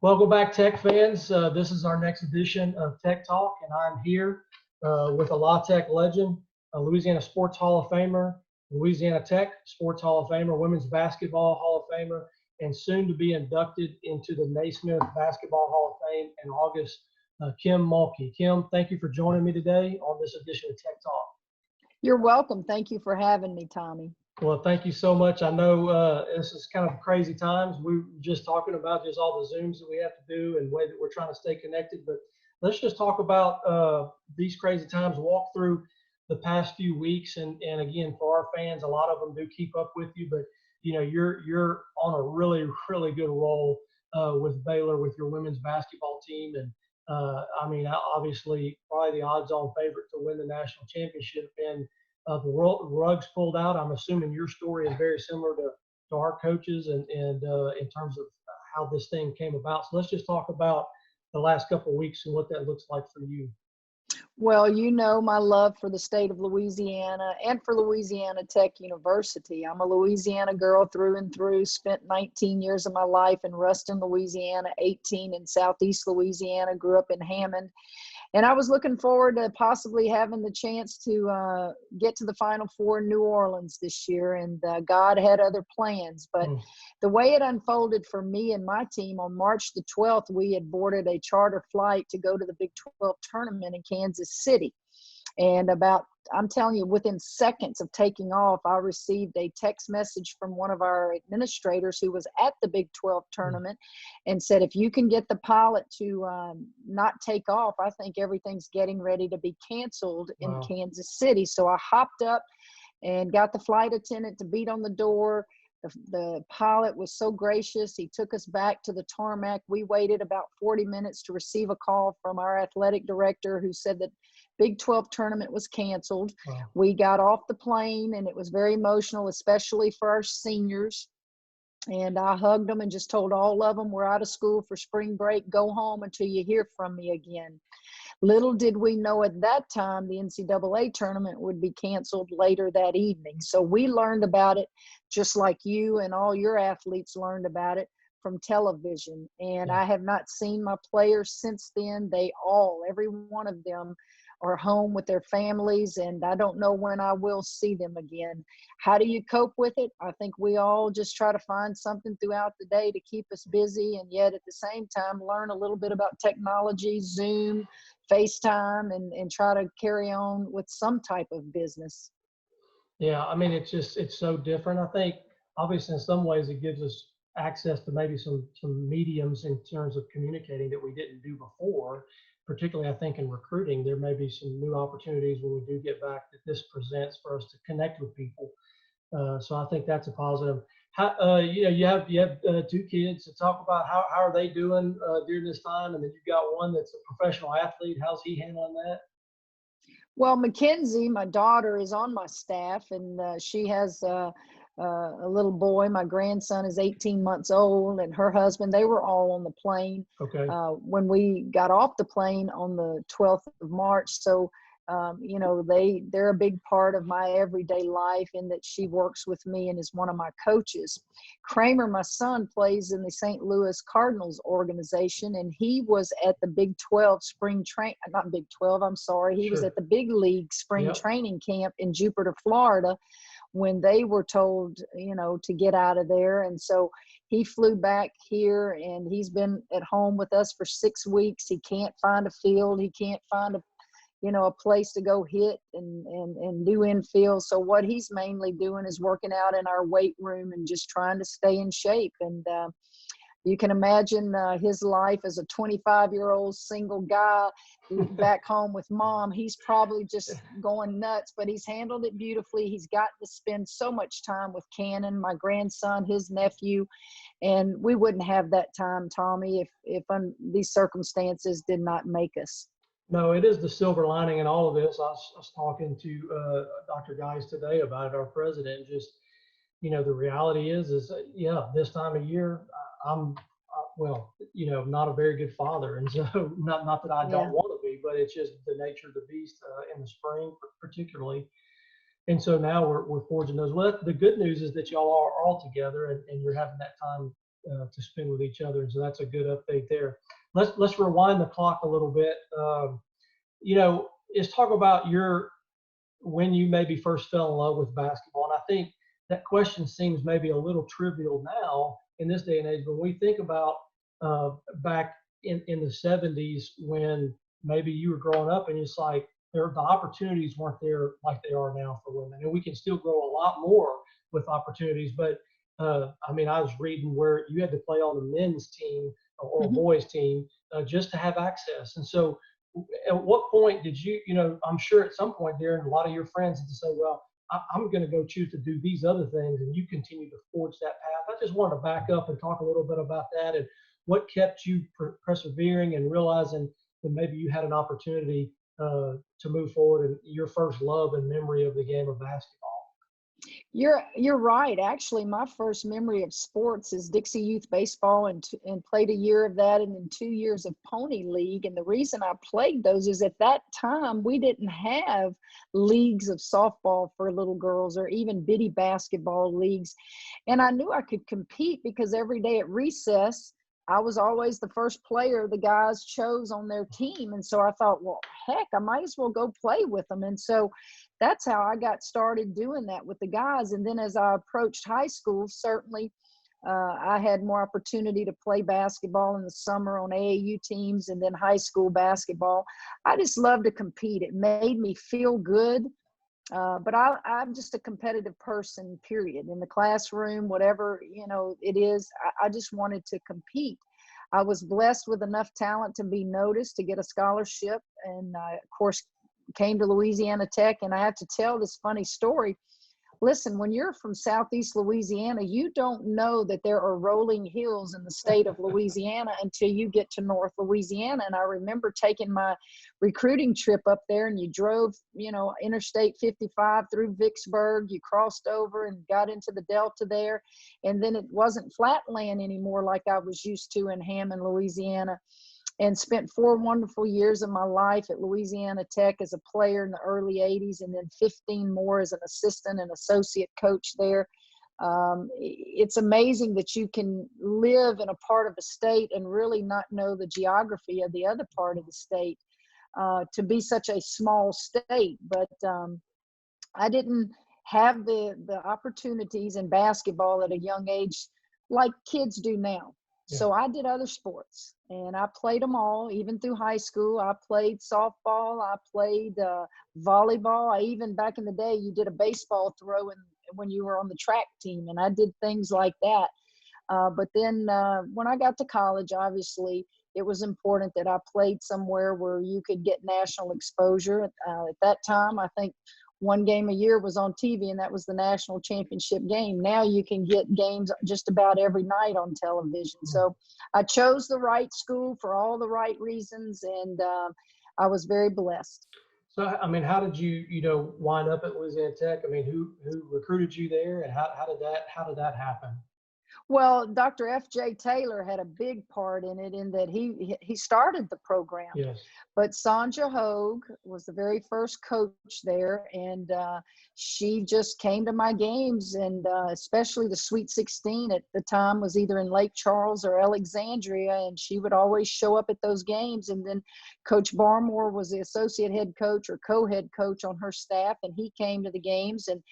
Welcome back, Tech fans. This is our next edition of Tech Talk, and I'm here with a La Tech legend, a Louisiana Sports Hall of Famer, Louisiana Tech Sports Hall of Famer, Women's Basketball Hall of Famer, and soon to be inducted into the Naismith Basketball Hall of Fame in August, Kim Mulkey. Kim, thank you for joining me today on this edition of Tech Talk. You're welcome. Thank you for having me, Tommy. Well, thank you so much. I know this is kind of crazy times. We were just talking about just all the Zooms that we have to do and the way that we're trying to stay connected. But let's just talk about these crazy times, walk through the past few weeks. And again, for our fans, a lot of them do keep up with you. But, you know, you're on a really, really good roll with Baylor, with your women's basketball team. And, I mean, obviously, probably the odds-on favorite to win the national championship. And the rug's pulled out. I'm assuming your story is very similar to our coaches and in terms of how this thing came about. So let's just talk about the last couple of weeks and what that looks like for you. Well, you know my love for the state of Louisiana and for Louisiana Tech University. I'm a Louisiana girl through and through, spent 19 years of my life in Ruston, Louisiana, 18 in Southeast Louisiana, grew up in Hammond. And I was looking forward to possibly having the chance to get to the Final Four in New Orleans this year. And God had other plans. But the way it unfolded for me and my team, on March the 12th, we had boarded a charter flight to go to the Big 12 tournament in Kansas City. And I'm telling you, within seconds of taking off, I received a text message from one of our administrators who was at the Big 12 tournament and said, if you can get the pilot to not take off, I think everything's getting ready to be canceled in Kansas City. So I hopped up and got the flight attendant to beat on the door. The pilot was so gracious. He took us back to the tarmac. We waited about 40 minutes to receive a call from our athletic director who said that Big 12 tournament was canceled. We got off the plane and it was very emotional, especially for our seniors. And I hugged them and just told all of them, we're out of school for spring break. Go home until you hear from me again. Little did we know at that time the NCAA tournament would be canceled later that evening. So we learned about it just like you and all your athletes learned about it from television. And I have not seen my players since then. Every one of them are home with their families, and I don't know when I will see them again. How do you cope with it? I think we all just try to find something throughout the day to keep us busy, and yet at the same time learn a little bit about technology, Zoom, FaceTime, and try to carry on with some type of business. Yeah, I mean, it's so different. I think obviously in some ways it gives us access to maybe some mediums in terms of communicating that we didn't do before. Particularly, I think in recruiting, there may be some new opportunities when we do get back that this presents for us to connect with people. So I think that's a positive. You have two kids. To talk about how are they doing during this time, and then you've got one that's a professional athlete. How's he handling that? Well, Mackenzie, my daughter, is on my staff, and she has a little boy. My grandson is 18 months old, and her husband, they were all on the plane when we got off the plane on the 12th of March. So, they're a big part of my everyday life in that she works with me and is one of my coaches. Kramer, my son, plays in the St. Louis Cardinals organization, and he was at the Big 12 not Big 12, I'm sorry. He was at the Big League spring training camp in Jupiter, Florida, when they were told, to get out of there. And so he flew back here, and he's been at home with us for 6 weeks. He can't find a field. He can't find a place to go hit and do infield. So what he's mainly doing is working out in our weight room and just trying to stay in shape. And you can imagine his life as a 25-year-old single guy back home with mom. He's probably just going nuts, but he's handled it beautifully. He's got to spend so much time with Cannon, my grandson, his nephew, and we wouldn't have that time, Tommy, if these circumstances did not make us. No, it is the silver lining in all of this. I was talking to Dr. Geis today about it, our president. Just, the reality is this time of year, I'm not a very good father. And so not that I don't want to be, but it's just the nature of the beast in the spring, particularly. And so now we're forging those. Well, the good news is that y'all are all together and you're having that time to spend with each other. And so that's a good update there. Let's rewind the clock a little bit. Let's talk about when you maybe first fell in love with basketball. And I think that question seems maybe a little trivial now in this day and age. But when we think about back in the 70s when maybe you were growing up and it's like the opportunities weren't there like they are now for women. And we can still grow a lot more with opportunities. But I was reading where you had to play on the men's team or Mhm. boys team just to have access. And so at what point did I'm sure at some point there, and a lot of your friends had to say, well, I'm going to go choose to do these other things, and you continue to forge that path. I just wanted to back up and talk a little bit about that and what kept you persevering and realizing that maybe you had an opportunity to move forward and your first love and memory of the game of basketball. You're right. Actually, my first memory of sports is Dixie Youth Baseball, and played a year of that, and then 2 years of Pony League. And the reason I played those is at that time we didn't have leagues of softball for little girls or even bitty basketball leagues. And I knew I could compete because every day at recess, I was always the first player the guys chose on their team. And so I thought, well, heck, I might as well go play with them. And so that's how I got started doing that with the guys. And then as I approached high school, certainly I had more opportunity to play basketball in the summer on AAU teams and then high school basketball. I just love to compete. It made me feel good. But I'm just a competitive person, period. In the classroom, whatever, it is, I just wanted to compete. I was blessed with enough talent to be noticed, to get a scholarship, and of course, came to Louisiana Tech. And I have to tell this funny story. Listen, when you're from Southeast Louisiana, you don't know that there are rolling hills in the state of Louisiana until you get to North Louisiana. And I remember taking my recruiting trip up there, and you drove, Interstate 55 through Vicksburg. You crossed over and got into the Delta there. And then it wasn't flat land anymore like I was used to in Hammond, Louisiana. And spent 4 wonderful years of my life at Louisiana Tech as a player in the early 80s, and then 15 more as an assistant and associate coach there. It's amazing that you can live in a part of a state and really not know the geography of the other part of the state, to be such a small state. But I didn't have the opportunities in basketball at a young age like kids do now. Yeah. So I did other sports, and I played them all, even through high school. I played softball. I played volleyball. I even, back in the day, you did a baseball throw when you were on the track team, and I did things like that. But then when I got to college, obviously, it was important that I played somewhere where you could get national exposure. At that time, I think one game a year was on TV, and that was the national championship game. Now you can get games just about every night on television. So I chose the right school for all the right reasons, and I was very blessed. So, how did you, wind up at Louisiana Tech? Who recruited you there, and how did that happen? Well, Dr. F.J. Taylor had a big part in it, in that he started the program. Yes. But Sanja Hogue was the very first coach there, and she just came to my games, and especially the Sweet 16 at the time was either in Lake Charles or Alexandria, and she would always show up at those games. And then Coach Barmore was the associate head coach or co-head coach on her staff, and he came to the games. And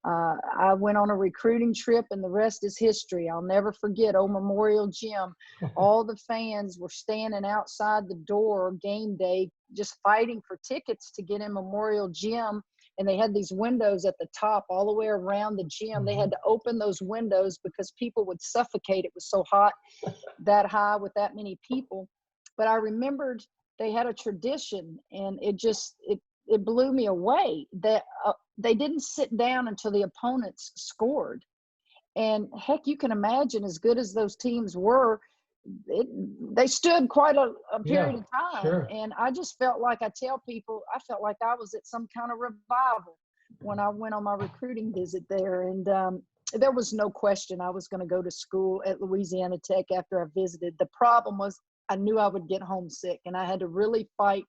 I went on a recruiting trip, and the rest is history. I'll never forget Old Memorial Gym. All the fans were standing outside the door game day, just fighting for tickets to get in Memorial Gym. And they had these windows at the top all the way around the gym. Mm-hmm. They had to open those windows because people would suffocate. It was so hot that high with that many people. But I remembered they had a tradition, and it blew me away that they didn't sit down until the opponents scored. And heck, you can imagine, as good as those teams were, they stood quite a period of time. Sure. And I just felt like, I tell people, I felt like I was at some kind of revival when I went on my recruiting visit there. And there was no question I was going to go to school at Louisiana Tech after I visited. The problem was I knew I would get homesick, and I had to really fight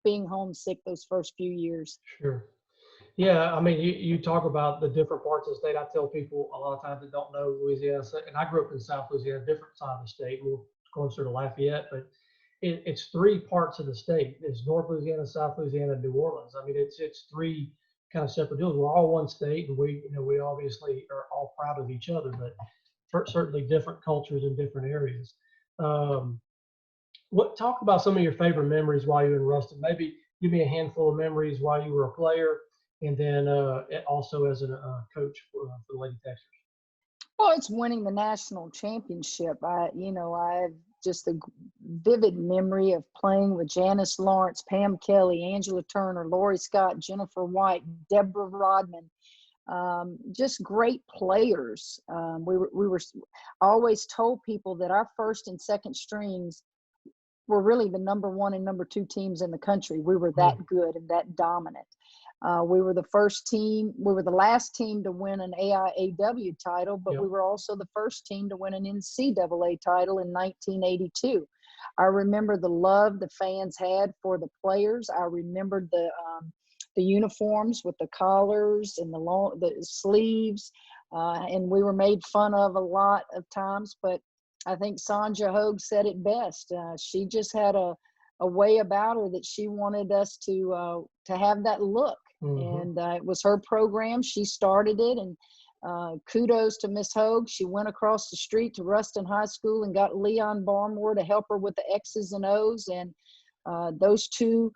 being homesick those first few years. Sure. Yeah, I mean, you talk about the different parts of the state. I tell people a lot of times that don't know Louisiana, and I grew up in South Louisiana, different side of the state, a little closer to Lafayette, but it's three parts of the state. It's North Louisiana, South Louisiana, and New Orleans. I mean, it's three kind of separate deals. We're all one state, and we obviously are all proud of each other, but certainly different cultures in different areas. Um, what talk about some of your favorite memories while you were in Ruston? Maybe give me a handful of memories while you were a player, and then also as a coach for the Lady Texans. Well, it's winning the national championship. I have just a vivid memory of playing with Janice Lawrence, Pam Kelly, Angela Turner, Lori Scott, Jennifer White, Deborah Rodman. Just great players. We were always told people that our first and second strings were really the number one and number two teams in the country. We were that good and that dominant. We were the first team. We were the last team to win an AIAW title, but we were also the first team to win an NCAA title in 1982. I remember the love the fans had for the players. I remembered the uniforms with the collars and the sleeves, and we were made fun of a lot of times. But I think Sandra Hogue said it best. She just had a way about her that she wanted us to have that look. And it was her program. She started it, and kudos to Miss Hogue. She went across the street to Ruston High School and got Leon Barmore to help her with the X's and O's. And those two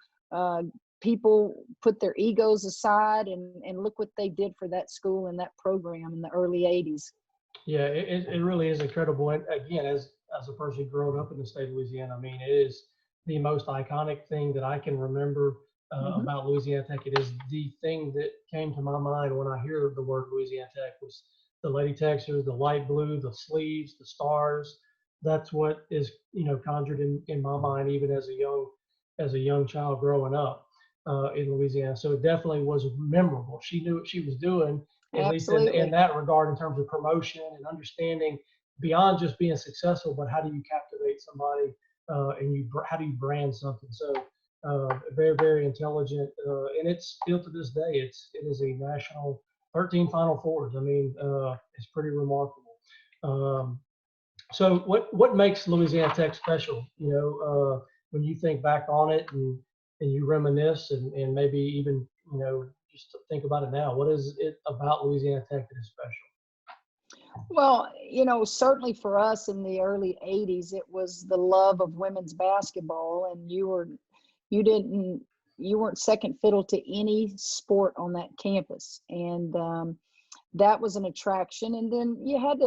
people put their egos aside and look what they did for that school and that program in the early 80s. Yeah, it really is incredible. And again, as a person growing up in the state of Louisiana, I mean, it is the most iconic thing that I can remember about Louisiana Tech. It is the thing that came to my mind when I hear the word Louisiana Tech was the Lady Texans, the light blue, the sleeves, the stars. That's what is conjured in my mind, even as a young child growing up in Louisiana. So it definitely was memorable. She knew what she was doing, at least in that regard, in terms of promotion and understanding beyond just being successful, but how do you captivate somebody and how do you brand something? So very, very intelligent, and it's still to this day, it is a national 13 Final Fours. I mean, it's pretty remarkable. So what makes Louisiana Tech special? When you think back on it and you reminisce and maybe even just to think about it now, what is it about Louisiana Tech that is special? Well, certainly for us in the early 80s, it was the love of women's basketball, and you weren't second fiddle to any sport on that campus. And that was an attraction. And then you had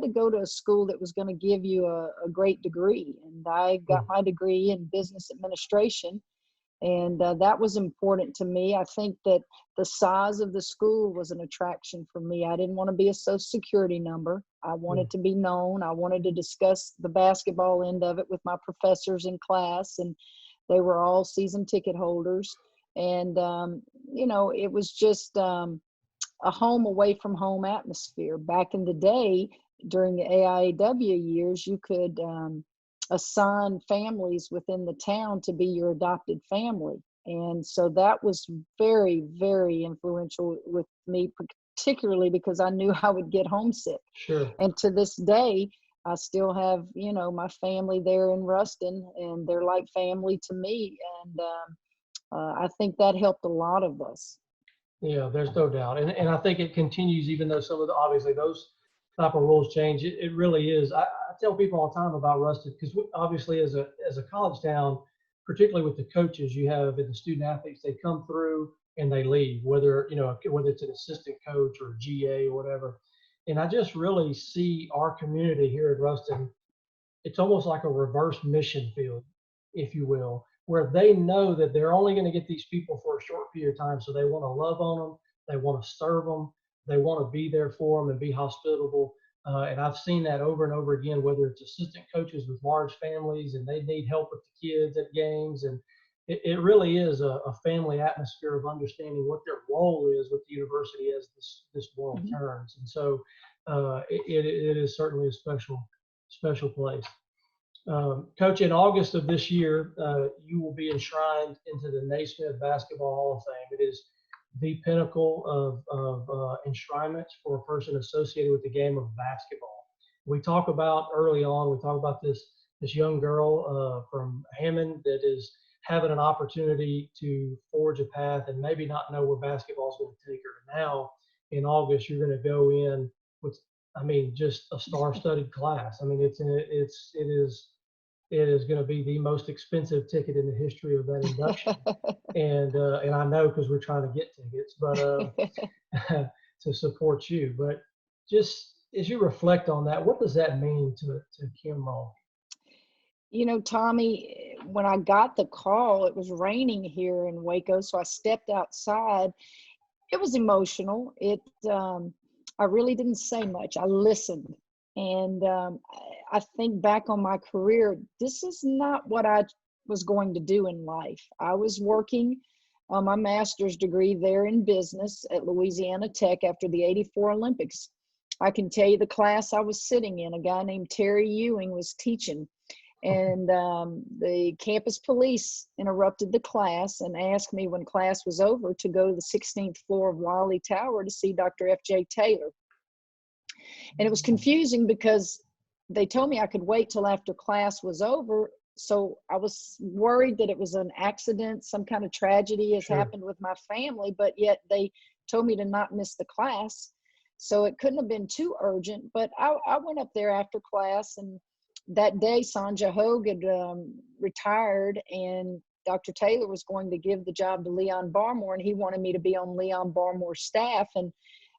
to go to a school that was going to give you a great degree. And I got my degree in business administration. And that was important to me. I think that the size of the school was an attraction for me. I didn't want to be a social security number. I wanted to be known. I wanted to discuss the basketball end of it with my professors in class, and they were all season ticket holders. And, it was just a home away from home atmosphere. Back in the day, during the AIAW years, you could assign families within the town to be your adopted family. And so that was very, very influential with me, particularly because I knew I would get homesick. Sure. And to this day, I still have, my family there in Ruston, and they're like family to me. And I think that helped a lot of us. Yeah, there's no doubt. And I think it continues, even though some of obviously those type of rules change. It really is. I tell people all the time about Ruston because obviously as a college town, particularly with the coaches you have and the student athletes, they come through and they leave, whether it's an assistant coach or a GA or whatever. And I just really see our community here at Ruston. It's almost like a reverse mission field, if you will, where they know that they're only going to get these people for a short period of time. So they want to love on them. They want to serve them. They want to be there for them and be hospitable. And I've seen that over and over again, whether it's assistant coaches with large families and they need help with the kids at games. And it really is a family atmosphere of understanding what their role is with the university as this world turns. And so it is certainly a special place. Coach, in August of this year, you will be enshrined into the Naismith Basketball Hall of Fame. It is the pinnacle of enshrinement for a person associated with the game of basketball. We talk about early on, we talk about this young girl from Hammond that is having an opportunity to forge a path and maybe not know where basketball is going to take her. Now, in August, you're going to go in with, I mean, just a star-studded class. I mean, it is going to be the most expensive ticket in the history of that induction. And I know because we're trying to get tickets, but to support you. But just as you reflect on that, what does that mean to Kim Mull? You know, Tommy, when I got the call, it was raining here in Waco, so I stepped outside. It was emotional. I really didn't say much. I listened. And I think back on my career, this is not what I was going to do in life. I was working on my master's degree there in business at Louisiana Tech after the '84 Olympics. I can tell you the class I was sitting in, a guy named Terry Ewing was teaching. And the campus police interrupted the class and asked me when class was over to go to the 16th floor of Wiley Tower to see Dr. F.J. Taylor. And it was confusing because they told me I could wait till after class was over. So I was worried that it was an accident, some kind of tragedy has happened with my family, but yet they told me to not miss the class. So it couldn't have been too urgent, but I went up there after class, and that day Sanja Hogue had retired, and Dr. Taylor was going to give the job to Leon Barmore, and he wanted me to be on Leon Barmore's staff. And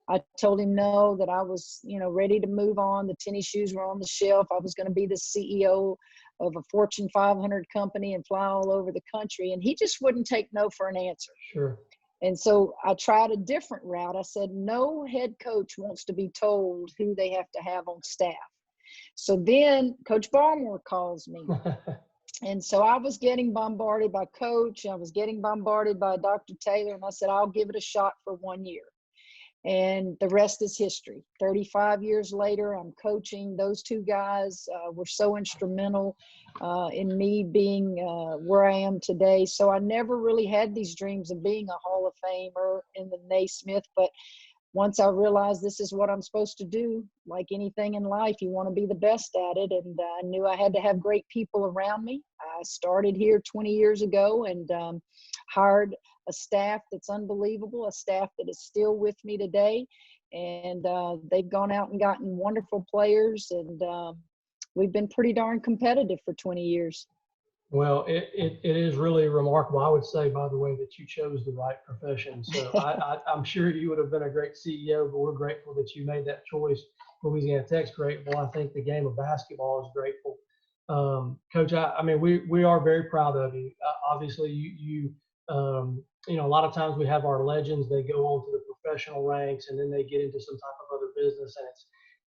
I told him no, that I was, ready to move on. The tennis shoes were on the shelf. I was going to be the CEO of a Fortune 500 company and fly all over the country. And he just wouldn't take no for an answer. Sure. And so I tried a different route. I said, no head coach wants to be told who they have to have on staff. So then Coach Barmore calls me. And so I was getting bombarded by Coach. I was getting bombarded by Dr. Taylor. And I said, I'll give it a shot for 1 year. And the rest is history. 35 years later, I'm coaching. Those two guys were so instrumental in me being where I am today. So I never really had these dreams of being a Hall of Famer in the Naismith. But once I realized this is what I'm supposed to do, like anything in life, you want to be the best at it. And I knew I had to have great people around me. I started here 20 years ago and hired a staff that's unbelievable, a staff that is still with me today. And they've gone out and gotten wonderful players. And we've been pretty darn competitive for 20 years. Well, it is really remarkable. I would say, by the way, that you chose the right profession. So I'm sure you would have been a great CEO, but we're grateful that you made that choice. Louisiana Tech's grateful. I think the game of basketball is grateful. Coach, I mean, we are very proud of you. Obviously, a lot of times we have our legends. They go on to the professional ranks, and then they get into some type of other business, and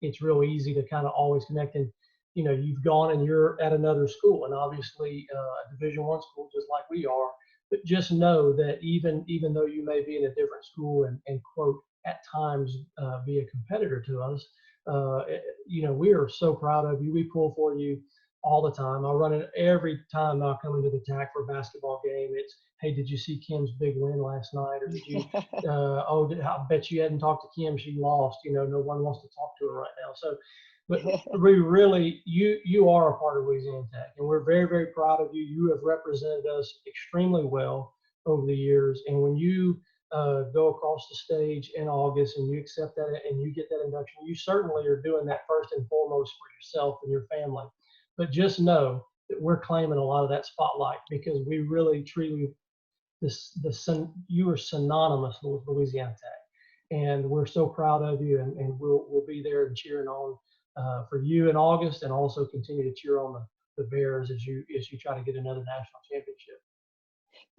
it's real easy to kind of always connect. And you've gone and you're at another school, and obviously a Division I school, just like we are. But just know that even though you may be in a different school and quote at times be a competitor to us, we are so proud of you. We pull for you all the time. I run it every time I come into the TAC for a basketball game. It's, hey, did you see Kim's big win last night? Or did you, I bet you hadn't talked to Kim. She lost. No one wants to talk to her right now. So, but we really, you are a part of Louisiana Tech, and we're very, very proud of you. You have represented us extremely well over the years. And when you go across the stage in August and you accept that and you get that induction, you certainly are doing that first and foremost for yourself and your family. But just know that we're claiming a lot of that spotlight because we really, truly, you are synonymous with Louisiana Tech, and we're so proud of you. And we'll be there and cheering on for you in August, and also continue to cheer on the Bears as you try to get another national championship.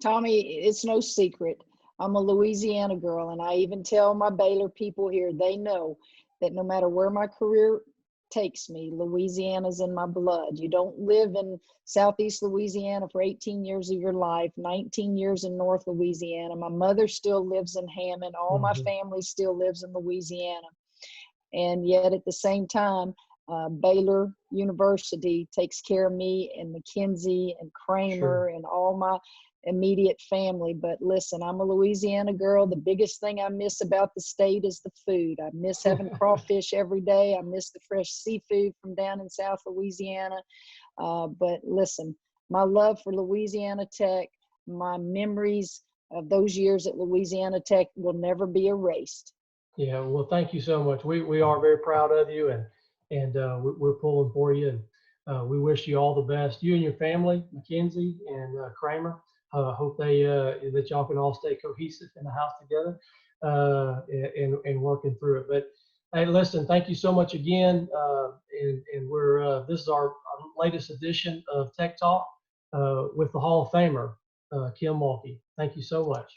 Tommy, it's no secret. I'm a Louisiana girl, and I even tell my Baylor people here, they know that no matter where my career takes me, Louisiana's in my blood. You don't live in Southeast Louisiana for 18 years of your life, 19 years in North Louisiana. My mother still lives in Hammond. All my family still lives in Louisiana. And yet at the same time, Baylor University takes care of me and Mackenzie and Kramer and all my immediate family. But listen, I'm a Louisiana girl. The biggest thing I miss about the state is the food. I miss having crawfish every day. I miss the fresh seafood from down in South Louisiana. But listen, my love for Louisiana Tech, my memories of those years at Louisiana Tech will never be erased. Yeah, well, thank you so much. We are very proud of you, and we're pulling for you, and we wish you all the best. You and your family, Mackenzie and Kramer. Hope that y'all can all stay cohesive in the house together, and working through it. But hey, listen, thank you so much again, and we're this is our latest edition of Tech Talk with the Hall of Famer Kim Mulkey. Thank you so much.